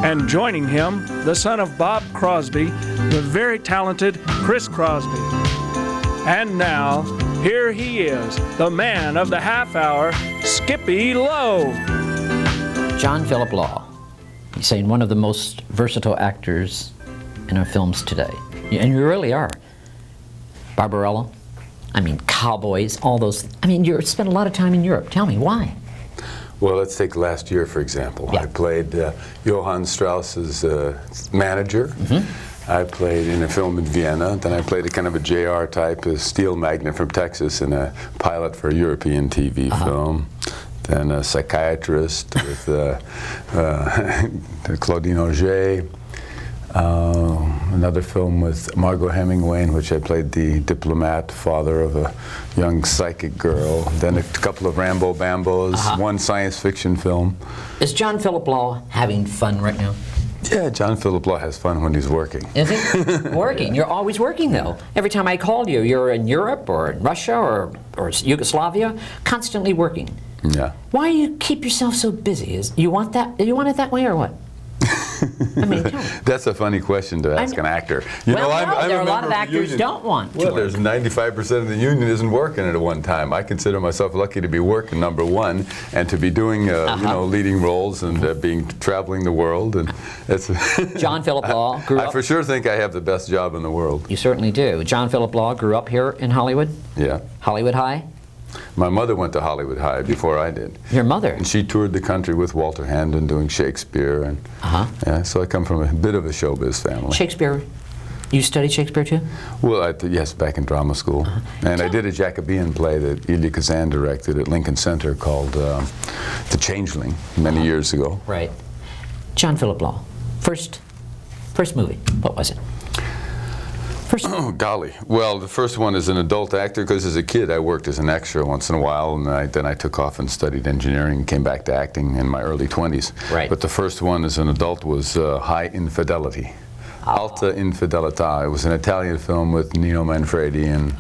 And joining him, the son of Bob Crosby, the very talented Chris Crosby. And now, here he is, the man of the half hour, Skippy Lowe. John Philip Lowe. He's saying one of the most versatile actors in our films today. And you really are. Barbarella, cowboys, all those. You spent a lot of time in Europe. Tell me, why? Well, let's take last year, for example. Yeah. I played Johann Strauss's manager. Mm-hmm. I played in a film in Vienna. Then I played a kind of a JR type, a steel magnate from Texas, in a pilot for a European TV film. Then a psychiatrist with Claudine Auger. Another film with Margot Hemingway, in which I played the diplomat, father of a young psychic girl. Then a couple of Rambo Bambos, one science fiction film. Is John Philip Lowe having fun right now? Yeah, John Philip Lowe has fun when he's working. Is he? Working? You're always working, though. Every time I called you, you're in Europe or in Russia or Yugoslavia, constantly working. Yeah. Why do you keep yourself so busy? You want it that way or what? Tell me. That's a funny question to ask an actor. There are a lot of actors don't want to Well, work. there's 95% of the union isn't working at one time. I consider myself lucky to be working, number one, and to be doing, leading roles and traveling the world. And that's John Philip Lowe grew up. I for sure think I have the best job in the world. You certainly do. John Philip Lowe grew up here in Hollywood. Yeah. Hollywood High. My mother went to Hollywood High before I did. Your mother? And she toured the country with Walter Hamden doing Shakespeare. And yeah, so I come from a bit of a showbiz family. Shakespeare. You studied Shakespeare too? Well, yes, back in drama school. And I did a Jacobean play that Elia Kazan directed at Lincoln Center called The Changeling many years ago. Right. John Philip Lowe. First movie. What was it? Oh, golly. Well, the first one is an adult actor, because as a kid I worked as an extra once in a while, and then I took off and studied engineering and came back to acting in my early 20s. Right. But the first one as an adult was High Infidelity. Alta Infidelità. It was an Italian film with Nino Manfredi, and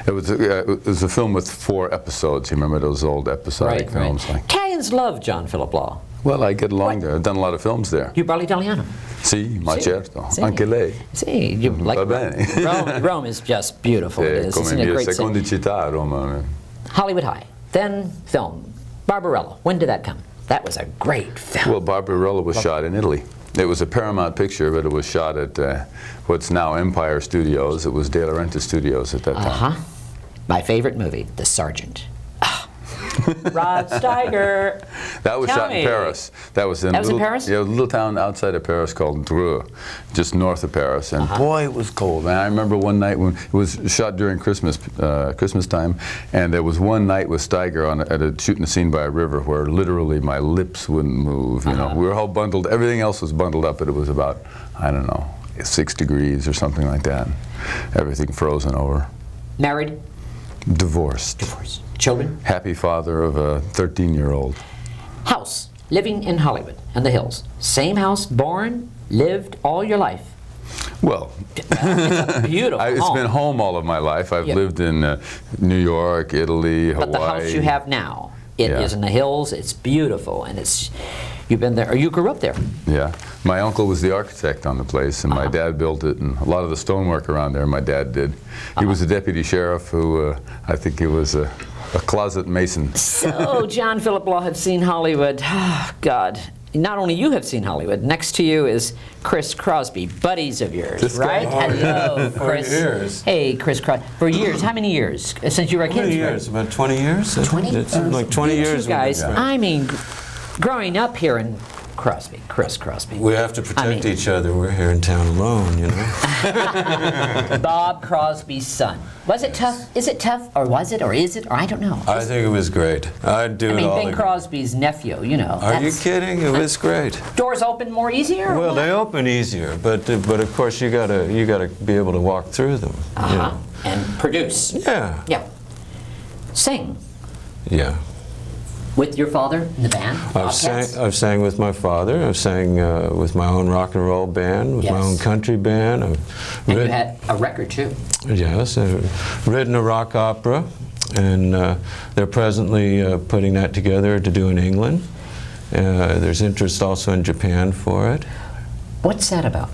it was a film with 4 episodes. You remember those old episodic films? Right. Italians love John Philip Lowe. Well, I get along there. I've done a lot of films there. You parli italiano? Sì, ma certo. Sì. Anche lei. Sì, you like Va bene. Rome is just beautiful. It is. Come Isn't it mia great seconda città, Roma. Hollywood High, then film. Barbarella. When did that come? That was a great film. Well, Barbarella was shot in Italy. It was a Paramount picture, but it was shot at what's now Empire Studios. It was De Laurentiis Studios at that time. My favorite movie, The Sergeant. Rod Steiger. That was shot in Paris. That was in Paris? Yeah, a little town outside of Paris called Dreux, just north of Paris. And boy, it was cold. And I remember one night when it was shot during Christmas time, and there was one night with Steiger shooting a scene by a river where literally my lips wouldn't move. You know, we were all bundled. Everything else was bundled up, but it was about 6 degrees or something like that. Everything frozen over. Married? Divorced. Divorced. Children? Happy father of a 13-year-old. House. Living in Hollywood and the hills. Same house, born, lived all your life. Well, it's a beautiful home. It's been home all of my life. I've lived in New York, Italy, Hawaii. But the house you have now, it is in the hills. It's beautiful, and you've been there, or you grew up there. Yeah. My uncle was the architect on the place, and my dad built it, and a lot of the stonework around there my dad did. He was a deputy sheriff who, I think he was a closet mason. So, John Philip Lowe have seen Hollywood. Oh, God. Not only you have seen Hollywood, next to you is Chris Crosby, buddies of yours, right? Hello, Chris. For years. Hey, Chris Crosby. For years. How many years? Since you were a kid? 20 years. About 20 years. 20? It's like 20 years. You guys, growing up here in Chris Crosby. We have to protect each other. We're here in town alone, you know. Bob Crosby's son. Was it tough? Is it tough? Or was it? Or is it? Or I don't know. I think it was great. I'd do it all Bing Crosby's nephew, you know. Are you kidding? It was great. Doors open more easier? Well, they open easier, but of course you gotta be able to walk through them. You know? And produce. Yeah. Yeah. Sing. Yeah. With your father in the band? I've sang with my father. I've sang with my own rock and roll band, with my own country band. And you had a record too. Yes, I've written a rock opera, and they're presently putting that together to do in England. There's interest also in Japan for it. What's that about?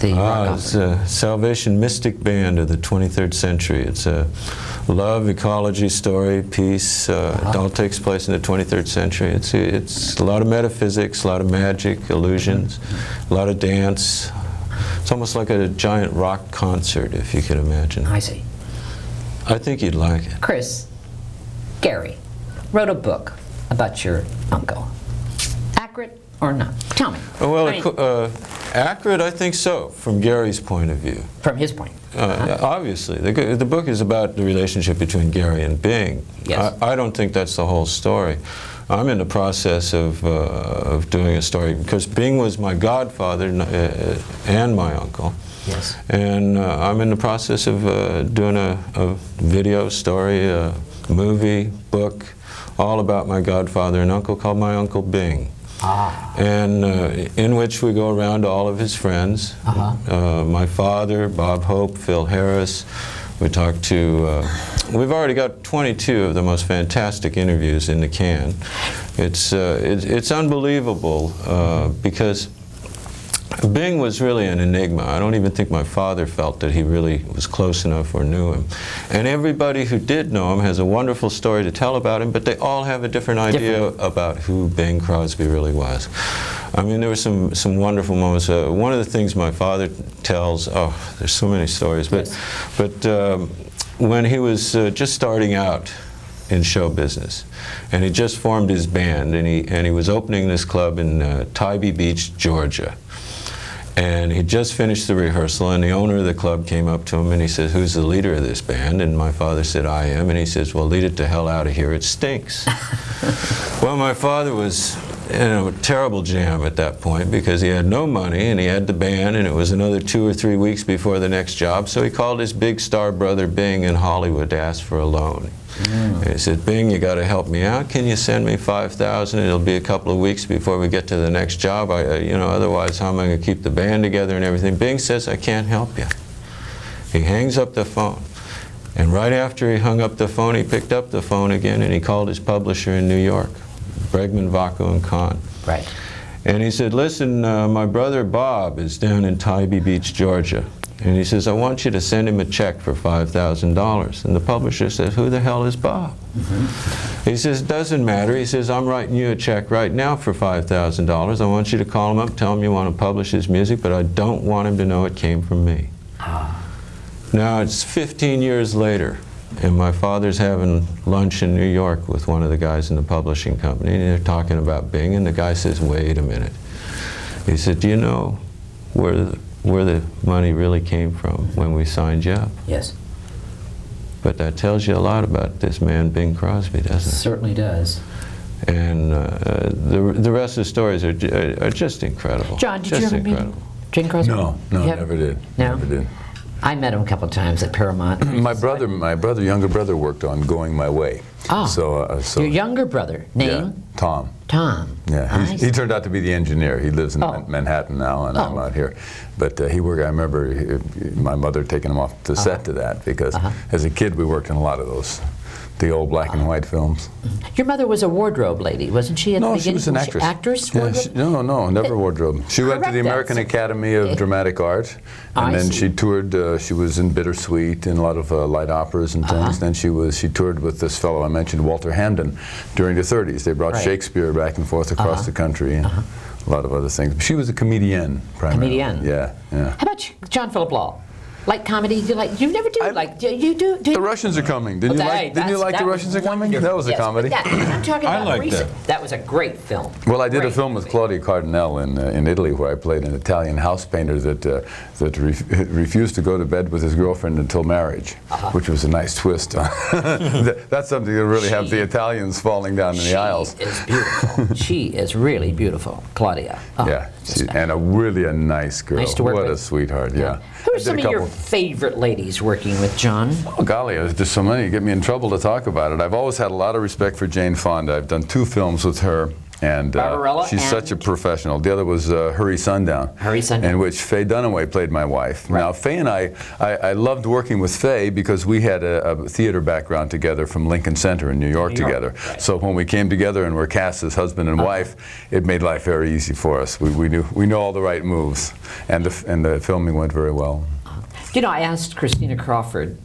The rock It's opera? a Salvation mystic band of the 23rd century. It's a love, ecology, story, peace. It all takes place in the 23rd century. It's a lot of metaphysics, a lot of magic, illusions, a lot of dance. It's almost like a giant rock concert, if you could imagine. I see. I think you'd like it. Chris, Carey wrote a book about your uncle. Accurate or not? Tell me. Well, I mean, accurate, I think so, from Gary's point of view. from his point. Obviously, the book is about the relationship between Gary and Bing. Yes. I don't think that's the whole story. I'm in the process of doing a story because Bing was my godfather and my uncle. Yes. And I'm in the process of doing a video story, a movie, book, all about my godfather and uncle called My Uncle Bing. And in which we go around to all of his friends. My father, Bob Hope, Phil Harris. We talk to, we've already got 22 of the most fantastic interviews in the can. It's unbelievable because Bing was really an enigma. I don't even think my father felt that he really was close enough or knew him. And everybody who did know him has a wonderful story to tell about him, but they all have a different idea about who Bing Crosby really was. I mean, there were some wonderful moments. One of the things my father tells, there's so many stories, but when he was just starting out in show business, and he just formed his band, and he was opening this club in Tybee Beach, Georgia. And he just finished the rehearsal, and the owner of the club came up to him and he says, "Who's the leader of this band?" And my father said, "I am." And he says, "Well, lead it to hell out of here, it stinks." Well, my father was in a terrible jam at that point because he had no money and he had the band, and it was another 2 or 3 weeks before the next job. So he called his big star brother Bing in Hollywood to ask for a loan. And he said, "Bing, you got to help me out. Can you send me $5,000? It'll be a couple of weeks before we get to the next job. Otherwise, how am I going to keep the band together and everything?" Bing says, "I can't help you." He hangs up the phone. And right after he hung up the phone, he picked up the phone again and he called his publisher in New York, Bregman, Vaco, and Kahn. Right. And he said, "Listen, my brother Bob is down in Tybee Beach, Georgia. And he says, I want you to send him a check for $5,000. And the publisher says, "Who the hell is Bob?" He says, "Doesn't matter." He says, "I'm writing you a check right now for $5,000. I want you to call him up, tell him you want to publish his music, but I don't want him to know it came from me." Now it's 15 years later, and my father's having lunch in New York with one of the guys in the publishing company, and they're talking about Bing, and the guy says, "Wait a minute." He said, "Do you know where the money really came from when we signed you up?" Yes. But that tells you a lot about this man, Bing Crosby, doesn't it? Certainly does. And the rest of the stories are just incredible. John, did just you ever meet incredible. Bing Crosby? No, You haven't? never did. No? Never did. I met him a couple of times at Paramount. My younger brother worked on Going My Way. Ah. So Your younger brother, name? yeah, Tom. Tom. Yeah, I he turned out to be the engineer. He lives in Oh. Manhattan now, and I'm Oh. out here. But I remember my mother taking him off the set to that because as a kid we worked on a lot of those, the old black and white films. Your mother was a wardrobe lady, wasn't she? At the No, she beginning? was an actress. Actress? Yeah, Wardrobe? no, never wardrobe. She went to the Correct American that. Academy of Dramatic Art, and I then see. she toured. She was in Bittersweet and a lot of light operas and things. Then she toured with this fellow I mentioned, Walter Hamden, during the 30s. They brought Right. Shakespeare back and forth across the country and a lot of other things. She was a comedienne, primarily. Comedienne. Yeah, yeah. How about John Philip Law? Like comedy? You never do. You do. The Russians are coming. Didn't you like The Russians Are Coming? That was a comedy. But I'm talking I about like recent. that. That was a great film. Well, I did a Great. film with Claudia Cardinale in Italy where I played an Italian house painter that refused to go to bed with his girlfriend until marriage, which was a nice twist. That's something that really have the Italians falling down in the aisles. She is beautiful. She is really beautiful, Claudia. Oh, Yeah, just and really a nice girl. Nice to work what with. a sweetheart, yeah. Who I are did some a of your couple- favorite ladies working with John? Oh, golly, there's just so many. You get me in trouble to talk about it. I've always had a lot of respect for Jane Fonda. I've done 2 films with her, And Barbarella she's and such a professional. The other was Hurry Sundown. Hurry Sundown. In which Faye Dunaway played my wife. Right. Now, Faye and I loved working with Faye because we had a theater background together from Lincoln Center in New York together. Right. So when we came together and were cast as husband and wife, it made life very easy for us. We knew all the right moves, and the filming went very well. You know, I asked Christina Crawford.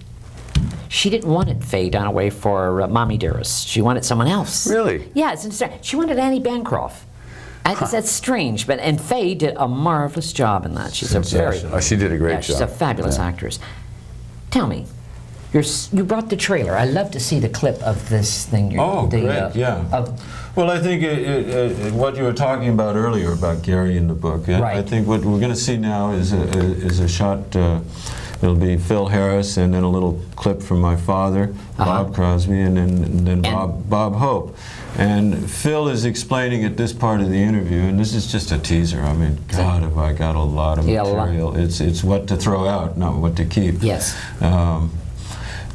She didn't want it Faye Dunaway for Mommy Dearest. She wanted someone else. Really? Yeah, it's interesting. She wanted Annie Bancroft. That's strange, and Faye did a marvelous job in that. She's a very... She did a great job. She's a fabulous actress. Tell me, you brought the trailer. I love to see the clip of this thing. Great, yeah. Well, I think what you were talking about earlier about Carey in the book, right. I think what we're going to see now is a shot. It'll be Phil Harris, and then a little clip from my father, Bob Crosby, and then Bob Hope. And Phil is explaining at this part of the interview, and this is just a teaser. I mean, God, have I got a lot of material. It's what to throw out, not what to keep. Yes.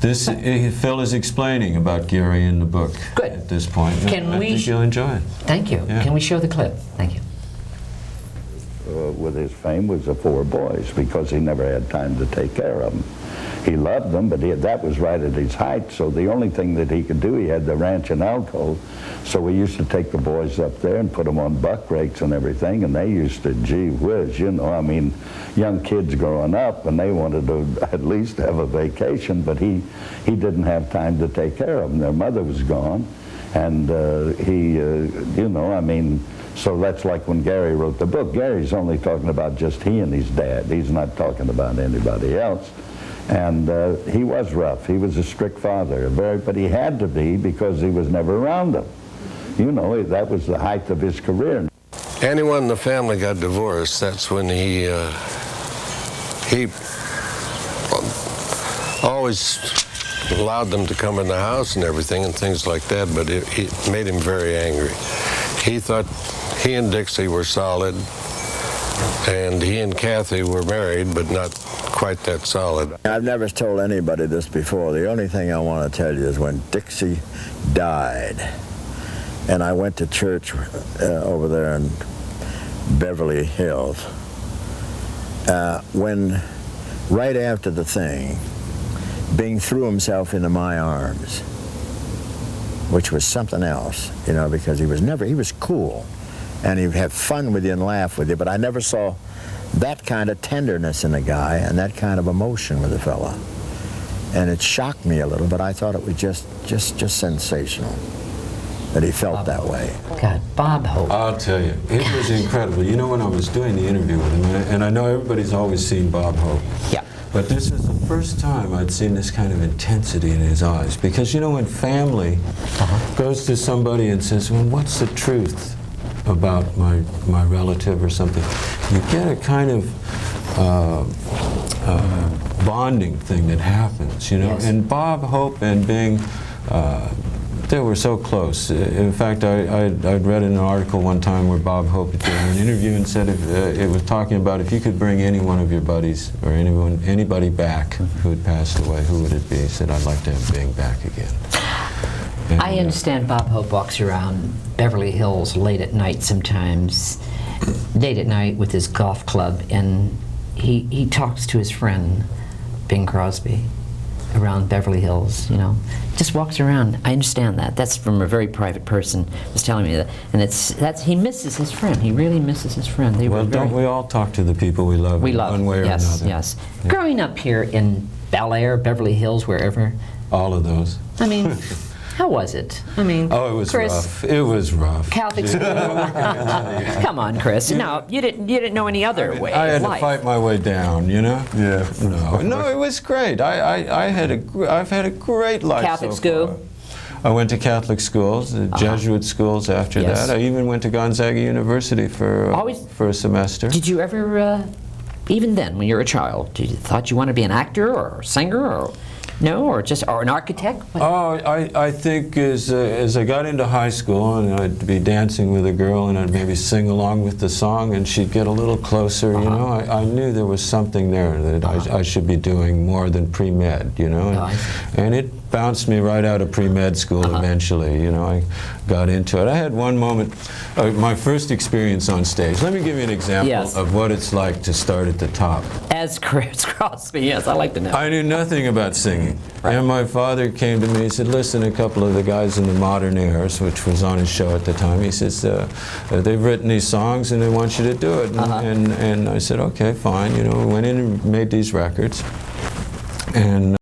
Phil is explaining about Carey in the book at this point. I think you'll enjoy it. Thank you. Yeah. Can we show the clip? Thank you. With his fame was the 4 boys, because he never had time to take care of them. He loved them, but that was right at his height, so the only thing that he could do, he had the ranch in Elko, so we used to take the boys up there and put them on buck rakes and everything, and they used to, gee whiz, you know, I mean, young kids growing up, and they wanted to at least have a vacation, but he didn't have time to take care of them. Their mother was gone, and you know, I mean, so that's like when Gary wrote the book. Gary's only talking about just he and his dad. He's not talking about anybody else. And he was rough. He was a strict father, but he had to be because he was never around them. You know, that was the height of his career. Anyone in the family got divorced, that's when he always allowed them to come in the house and everything and things like that, but it made him very angry. He thought he and Dixie were solid, and he and Kathy were married, but not quite that solid. I've never told anybody this before. The only thing I want to tell you is when Dixie died, and I went to church over there in Beverly Hills, when right after the thing, Bing threw himself into my arms, which was something else, you know, because he was cool, and he'd have fun with you and laugh with you, but I never saw that kind of tenderness in a guy and that kind of emotion with a fella. And it shocked me a little, but I thought it was just sensational that he felt that way. God, Bob Hope. I'll tell you, it was incredible. You know, when I was doing the interview with him, and I know everybody's always seen Bob Hope. Yeah. But this is the first time I'd seen this kind of intensity in his eyes. Because, you know, when family goes to somebody and says, well, what's the truth about my relative or something, you get a kind of bonding thing that happens, you know. Yes. And Bob Hope and Bing, they were so close. In fact, I'd read in an article one time where Bob Hope did an interview and said it was talking about if you could bring any one of your buddies or anybody back who had passed away, who would it be? He said, I'd like to have Bing back again. And, I understand Bob Hope walks around Beverly Hills late at night sometimes, late at night with his golf club, and he talks to his friend, Bing Crosby, around Beverly Hills, you know. Just walks around. I understand that. That's from a very private person was telling me that. And he misses his friend. He really misses his friend. Well, don't we all talk to the people we love in one way or another? Yes. Growing up here in Bel Air, Beverly Hills, wherever. All of those. I mean, how was it? I mean, oh, it was Chris, rough. It was rough. Catholic school. Come on, Chris. No, you didn't know any other way. I had of life. to fight my way down, you know. Yeah. No, it was great. I've had a great life. Catholic so school. far. I went to Catholic schools, Jesuit schools after Yes. that. I even went to Gonzaga University for a semester. Did you ever, even then, when you were a child, thought you wanted to be an actor or a singer or? No, or an architect? What? Oh, I think as I got into high school and I'd be dancing with a girl and I'd maybe sing along with the song and she'd get a little closer, you know, I knew there was something there that I should be doing more than pre-med, you know, and bounced me right out of pre-med school eventually. You know, I got into it. I had one moment, my first experience on stage. Let me give you an example of what it's like to start at the top. As Chris Crosby, yes, I like to know. I knew nothing about singing. And my father came to me and said, listen, a couple of the guys in the Modern Airs, which was on his show at the time, he says, they've written these songs and they want you to do it. And I said, okay, fine. You know, we went in and made these records. And